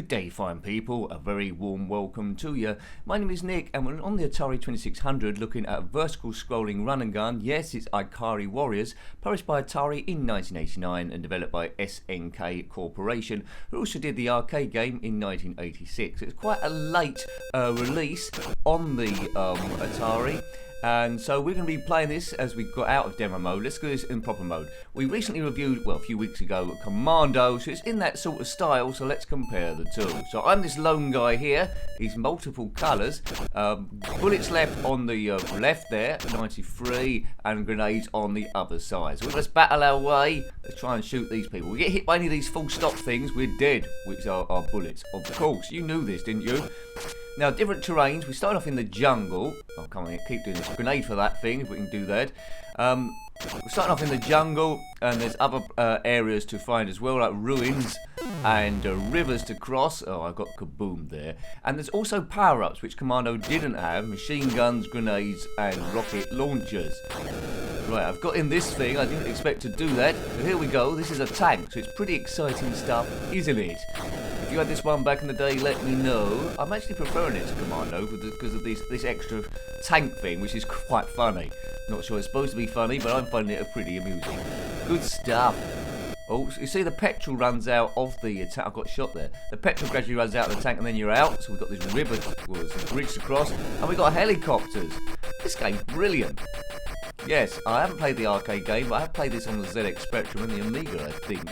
Good day, fine people. A very warm welcome to you. My name is Nick, and we're on the Atari 2600 looking at a vertical scrolling run and gun. Yes, it's IKARI Warriors, published by Atari in 1989 and developed by SNK Corporation, who also did the arcade game in 1986. It's quite a late release on the Atari. And so we're going to be playing this as we got out of demo mode. Let's go this in proper mode. We recently reviewed, well, a few weeks ago, Commando, so it's in that sort of style, so let's compare the two. So I'm this lone guy here. He's multiple colours. Bullets left on the left there, 93, and grenades on the other side. So let's battle our way. Let's try and shoot these people. We get hit by any of these full stop things, we're dead, which are our bullets. Of course, you knew this, didn't you? Now, different terrains. We start off in the jungle. Oh, come on, keep doing this. Grenade for that thing, if we can do that. We're starting off in the jungle, and there's other areas to find as well, like ruins and rivers to cross. Oh, I got kaboom there. And there's also power-ups, which Commando didn't have. Machine guns, grenades, and rocket launchers. Right, I've got in this thing. I didn't expect to do that. But here we go. This is a tank, so it's pretty exciting stuff, isn't it? If you had this one back in the day, let me know. I'm actually preferring it to Commando because of this extra tank thing, which is quite funny. Not sure it's supposed to be funny, but I'm finding it pretty amusing. Good stuff. Oh, so you see the petrol runs out of the tank. I got shot there. The petrol gradually runs out of the tank and then you're out. So we've got this river, well, there's a bridge to cross, and we've got helicopters. This game's brilliant. Yes, I haven't played the arcade game, but I have played this on the ZX Spectrum and the Amiga, I think.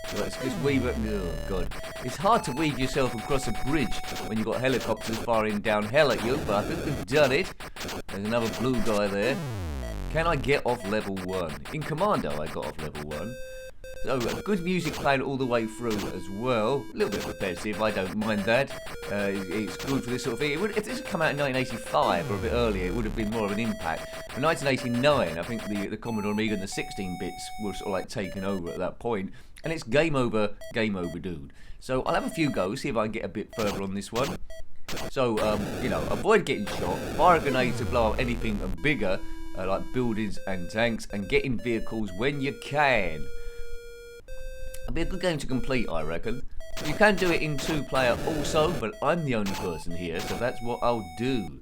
So it's just oh god. It's hard to weave yourself across a bridge when you've got helicopters firing down hell at you, but I think we've done it. There's another blue guy there. Can I get off level 1? In Commando I got off level 1. So good music playing all the way through as well. A little bit repetitive, I don't mind that. It's good for this sort of thing. If this had come out in 1985 or a bit earlier, it would have been more of an impact. In 1989, I think the Commodore Amiga and the 16 bits were sort of like taken over at that point. And it's game over, dude. So I'll have a few goes, see if I can get a bit further on this one. So, you know, avoid getting shot, fire a grenade to blow up anything bigger, like buildings and tanks, and get in vehicles when you can. It'll be a good game to complete, I reckon. You can do it in 2-player also, but I'm the only person here, so that's what I'll do.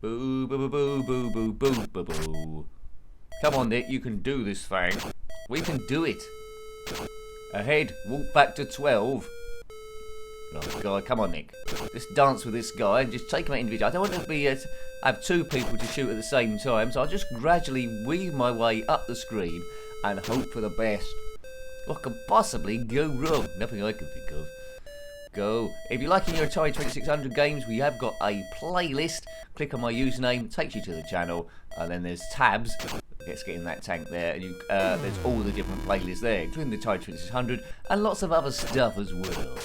Boo, boo, boo, boo, boo, boo, boo, boo. Come on, Nick, you can do this thing. We can do it. Ahead, walk back to 12. Oh, God, come on, Nick. Just dance with this guy and just take him out individually. I don't want to be have two people to shoot at the same time, so I'll just gradually weave my way up the screen and hope for the best. What could possibly go wrong? Nothing I can think of. Go. If you're liking your Atari 2600 games, we have got a playlist. Click on my username, takes you to the channel, and then there's tabs. Let's get in that tank there, and there's all the different playlists there, including the Atari 2600 and lots of other stuff as well.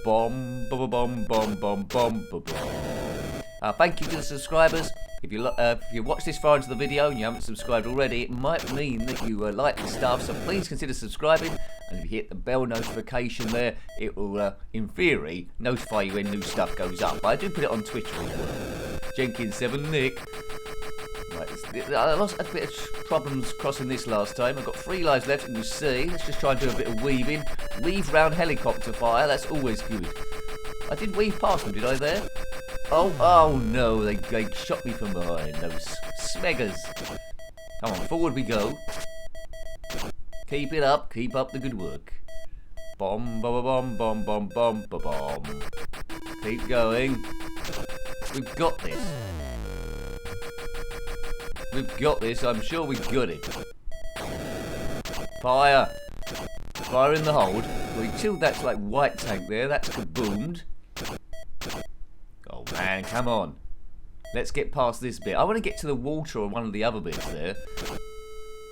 Bomb, bomb, bomb, bomb, bomb, bomb, bomb. Thank you to the subscribers. If you watch this far into the video and you haven't subscribed already, it might mean that you like this stuff, so please consider subscribing. And if you hit the bell notification there, it will, in theory, notify you when new stuff goes up. But I do put it on Twitter as well. Jenkins7 Nick. Right, I lost a bit of problems crossing this last time. I've got 3 lives left, and you see. Let's just try and do a bit of weaving. Weave round helicopter fire, that's always good. I did weave past them, did I there? Oh no, they shot me from behind, those smeggers. Come on, forward we go. Keep it up, keep up the good work. Bomb, bomb, bomb, bomb, bomb, bomb, bomb, bomb. Keep going. We've got this. We've got this, I'm sure we've got it. Fire. Fire in the hold. We chilled that like white tank there, that's kaboomed. Oh man, come on. Let's get past this bit. I want to get to the water or one of the other bits there.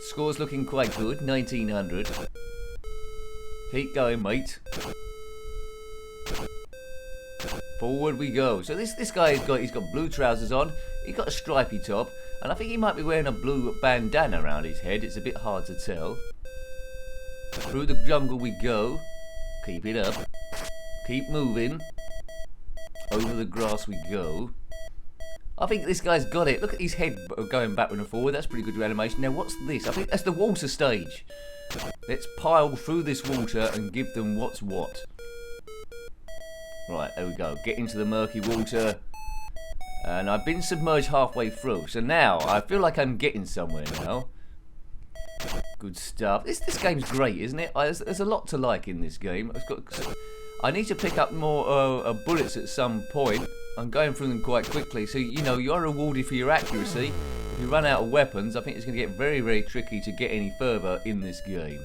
Score's looking quite good, 1900. Keep going, mate. Forward we go. So this guy he's got blue trousers on. He's got a stripy top, and I think he might be wearing a blue bandana around his head. It's a bit hard to tell. Through the jungle we go. Keep it up. Keep moving. Over the grass we go. I think this guy's got it. Look at his head going backward and forward. That's pretty good animation. Now, what's this? I think that's the water stage. Let's pile through this water and give them what's what. Right, there we go. Get into the murky water. And I've been submerged halfway through. So now, I feel like I'm getting somewhere now. Good stuff. This game's great, isn't it? There's a lot to like in this game. I need to pick up more bullets at some point. I'm going through them quite quickly. So, you know, you're rewarded for your accuracy. If you run out of weapons, I think it's going to get very, very tricky to get any further in this game.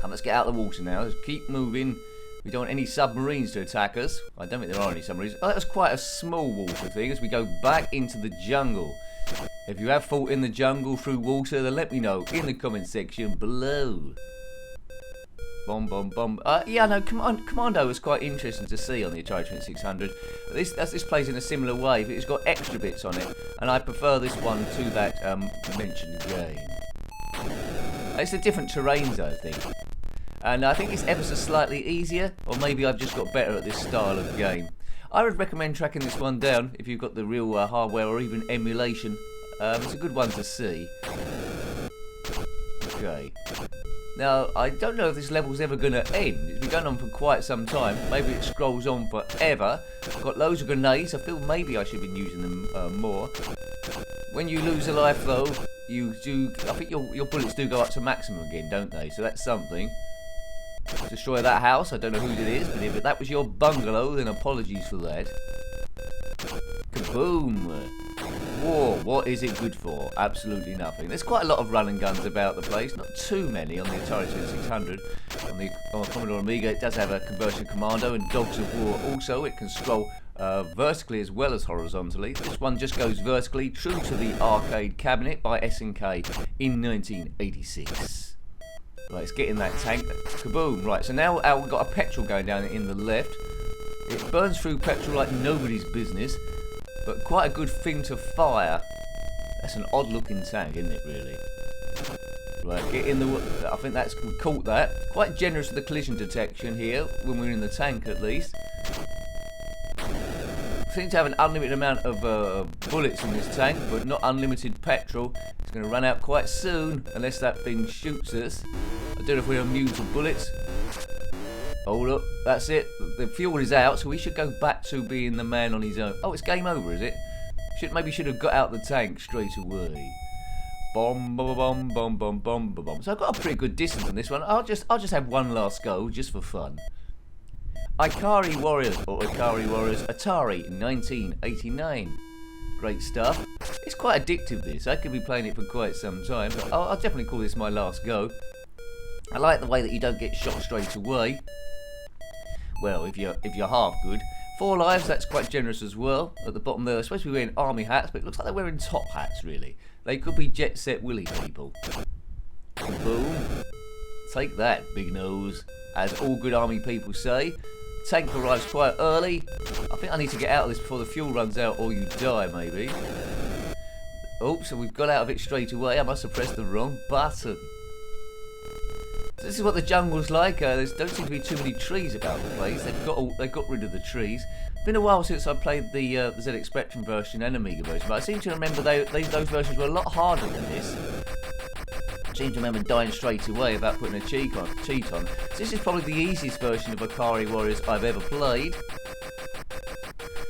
Come, let's get out of the water now. Let's keep moving. We don't want any submarines to attack us. I don't think there are any submarines. Oh, that was quite a small water thing as we go back into the jungle. If you have fought in the jungle through water, then let me know in the comment section below. Bomb, bomb, bomb. Yeah, no, Commando was quite interesting to see on the Atari 2600. This plays in a similar way, but it's got extra bits on it, and I prefer this one to that mentioned game. It's the different terrains, I think. And I think it's ever so slightly easier, or maybe I've just got better at this style of game. I would recommend tracking this one down if you've got the real hardware or even emulation. It's a good one to see. Okay. Now, I don't know if this level's ever going to end. It's been going on for quite some time. Maybe it scrolls on forever. I've got loads of grenades. I feel maybe I should have been using them more. When you lose a life, though, you do. I think your bullets do go up to maximum again, don't they? So that's something. Destroy that house. I don't know whose it is, but if that was your bungalow, then apologies for that. Kaboom! War, what is it good for? Absolutely nothing. There's quite a lot of run and guns about the place, not too many on the Atari 2600. On the Commodore Amiga it does have a conversion commando and Dogs of War also. It can scroll vertically as well as horizontally. This one just goes vertically, true to the arcade cabinet by S&K in 1986. Right, let's get in that tank. Kaboom! Right, so now we've got a petrol going down in the left. It burns through petrol like nobody's business, but quite a good thing to fire. That's an odd looking tank, isn't it, really? Right, get in the... I think we caught that. Quite generous with the collision detection here, when we're in the tank at least. Seem to have an unlimited amount of bullets in this tank, but not unlimited petrol. It's going to run out quite soon, unless that thing shoots us. I don't know if we're immune to bullets. Oh look, that's it. The fuel is out, so we should go back to being the man on his own. Oh, it's game over, is it? Maybe should have got out the tank straight away. Bomb, bomb, bomb, bomb, bomb, bomb, bomb. So I've got a pretty good distance on this one. I'll just have one last go, just for fun. IKARI Warriors, or IKARI Warriors, Atari, 1989. Great stuff. It's quite addictive, this. I could be playing it for quite some time, but I'll definitely call this my last go. I like the way that you don't get shot straight away. Well, if you're half good. 4 lives, that's quite generous as well. At the bottom there, they're supposed to be wearing army hats, but it looks like they're wearing top hats, really. They could be Jet Set Willy people. Boom. Take that, big nose. As all good army people say. Tank arrives quite early. I think I need to get out of this before the fuel runs out, or you die, maybe. Oh, so we've got out of it straight away. I must have pressed the wrong button. This is what the jungle's like. There don't seem to be too many trees about the place. They got rid of the trees. Been a while since I played the ZX Spectrum version and Amiga version, but I seem to remember those versions were a lot harder than this. I seem to remember dying straight away without putting a cheat on. So this is probably the easiest version of IKARI Warriors I've ever played.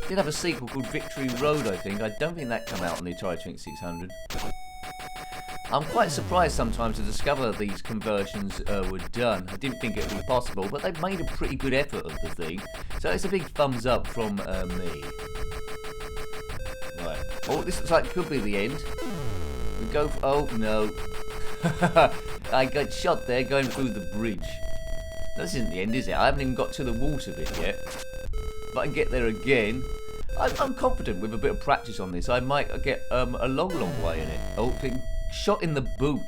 Did have a sequel called Victory Road, I think. I don't think that came out on the Atari 2600. I'm quite surprised sometimes to discover these conversions were done. I didn't think it would be possible, but they've made a pretty good effort of the thing. So it's a big thumbs up from me. Right. Oh, this looks like it could be the end. We go for... Oh, no. I got shot there going through the bridge. This isn't the end, is it? I haven't even got to the water bit yet. But I can get there again. I'm confident with a bit of practice on this. I might get a long, long way in it. Oh, shot in the boot.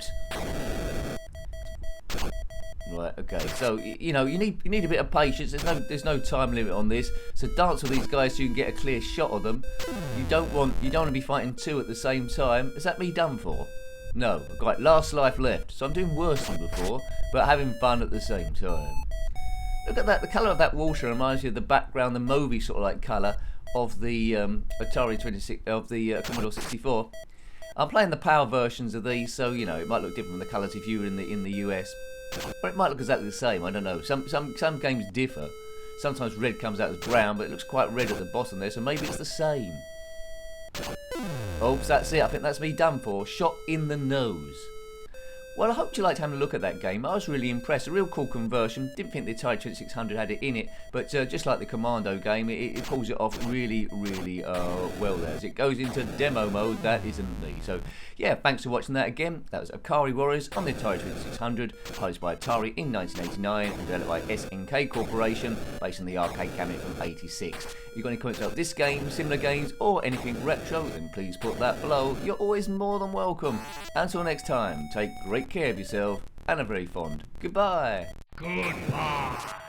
Right, okay. So you know you need a bit of patience. There's no time limit on this. So dance with these guys so you can get a clear shot of them. You don't want to be fighting 2 at the same time. Is that me done for? No. I've got last life left. So I'm doing worse than before, but having fun at the same time. Look at that. The colour of that water reminds you of the background, the movie sort of like colour of the Atari 26 of the Commodore 64. I'm playing the PAL versions of these, so you know it might look different from the colours if you were in the US, or it might look exactly the same. I don't know. Some games differ. Sometimes red comes out as brown, but it looks quite red at the bottom there, so maybe it's the same. Oops, that's it. I think that's me done for. Shot in the nose. Well, I hope you liked having a look at that game. I was really impressed. A real cool conversion. Didn't think the Atari 2600 had it in it, but just like the Commando game, it pulls it off really, really well there. As it goes into demo mode, that isn't me. So, yeah, thanks for watching that again. That was IKARI Warriors on the Atari 2600, published by Atari in 1989, and developed by SNK Corporation, based on the arcade cabinet from '86. If you've got any comments about this game, similar games, or anything retro, then please put that below. You're always more than welcome. Until next time, take great care of yourself and a very fond goodbye. Goodbye.